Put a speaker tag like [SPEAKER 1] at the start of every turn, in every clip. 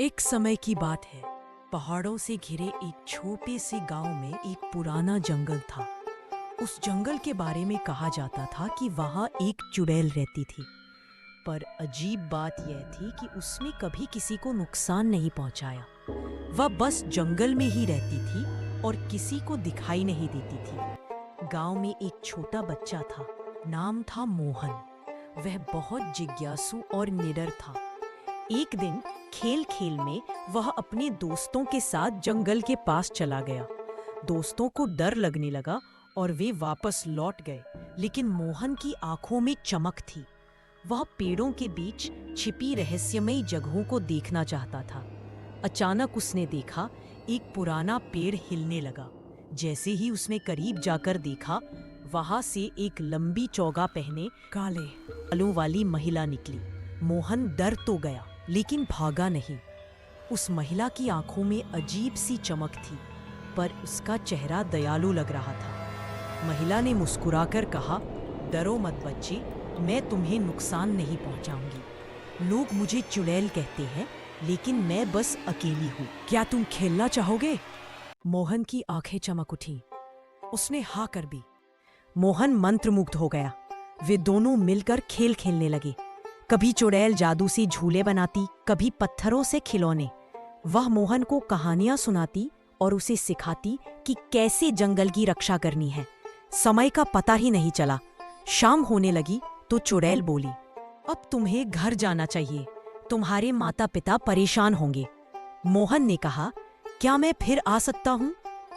[SPEAKER 1] एक समय की बात है। पहाड़ों से घिरे एक छोटे से गांव में एक पुराना जंगल था। उस जंगल के बारे में कहा जाता था कि वहां एक चुड़ैल रहती थी। पर अजीब बात यह थी कि उसने कभी किसी को नुकसान नहीं पहुंचाया। वह बस जंगल में ही रहती थी और किसी को दिखाई नहीं देती थी। गांव में एक छोटा बच्चा था, नाम था मोहन। वह बहुत जिज्ञासु और निडर था। एक दिन खेल खेल में वह अपने दोस्तों के साथ जंगल के पास चला गया। दोस्तों को डर लगने लगा और वे वापस लौट गए, लेकिन मोहन की आंखों में चमक थी। वह पेड़ों के बीच छिपी रहस्यमयी जगहों को देखना चाहता था। अचानक उसने देखा एक पुराना पेड़ हिलने लगा। जैसे ही उसने करीब जाकर देखा, वहां से एक लंबी चौगा पहने काले बालों वाली महिला निकली। मोहन डर तो गया, लेकिन भागा नहीं। उस महिला की आंखों में अजीब सी चमक थी, पर उसका चेहरा दयालु लग रहा था। महिला ने मुस्कुराकर कहा, डरो मत बच्चे, मैं तुम्हें नुकसान नहीं पहुंचाऊंगी। लोग मुझे चुड़ैल कहते हैं, लेकिन मैं बस अकेली हूँ। क्या तुम खेलना चाहोगे? मोहन की आंखें चमक उठी। उसने हाँ कर दी। मोहन मंत्रमुग्ध हो गया। वे दोनों मिलकर खेल खेलने लगे। कभी चुड़ैल जादू से झूले बनाती, कभी पत्थरों से खिलौने। वह मोहन को कहानियां सुनाती और उसे सिखाती कि कैसे जंगल की रक्षा करनी है। समय का पता ही नहीं चला। शाम होने लगी तो चुड़ैल बोली, अब तुम्हें घर जाना चाहिए, तुम्हारे माता पिता परेशान होंगे। मोहन ने कहा, क्या मैं फिर आ सकता हूँ?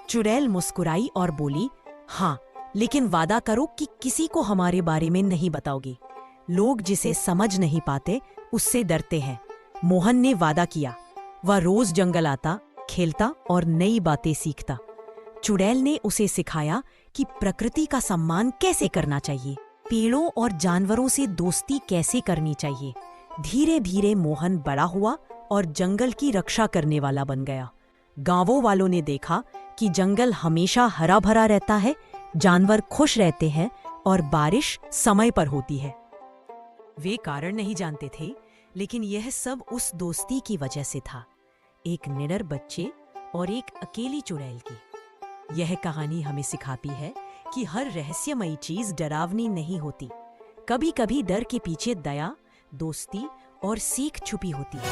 [SPEAKER 1] चुड़ैल मुस्कुराई और बोली, हाँ, लेकिन वादा करो कि किसी को हमारे बारे में नहीं बताओगे। लोग जिसे समझ नहीं पाते उससे डरते हैं। मोहन ने वादा किया। वह रोज जंगल आता, खेलता और नई बातें सीखता। चुड़ैल ने उसे सिखाया कि प्रकृति का सम्मान कैसे करना चाहिए, पेड़ों और जानवरों से दोस्ती कैसे करनी चाहिए। धीरे धीरे मोहन बड़ा हुआ और जंगल की रक्षा करने वाला बन गया। गांवों वालों ने देखा कि जंगल हमेशा हरा भरा रहता है, जानवर खुश रहते हैं और बारिश समय पर होती है। वे कारण नहीं जानते थे, लेकिन यह सब उस दोस्ती की वजह से था। एक निडर बच्चे और एक अकेली चुड़ैल की। यह कहानी हमें सिखाती है कि हर रहस्यमयी चीज डरावनी नहीं होती। कभी कभी डर के पीछे दया, दोस्ती और सीख छुपी होती है।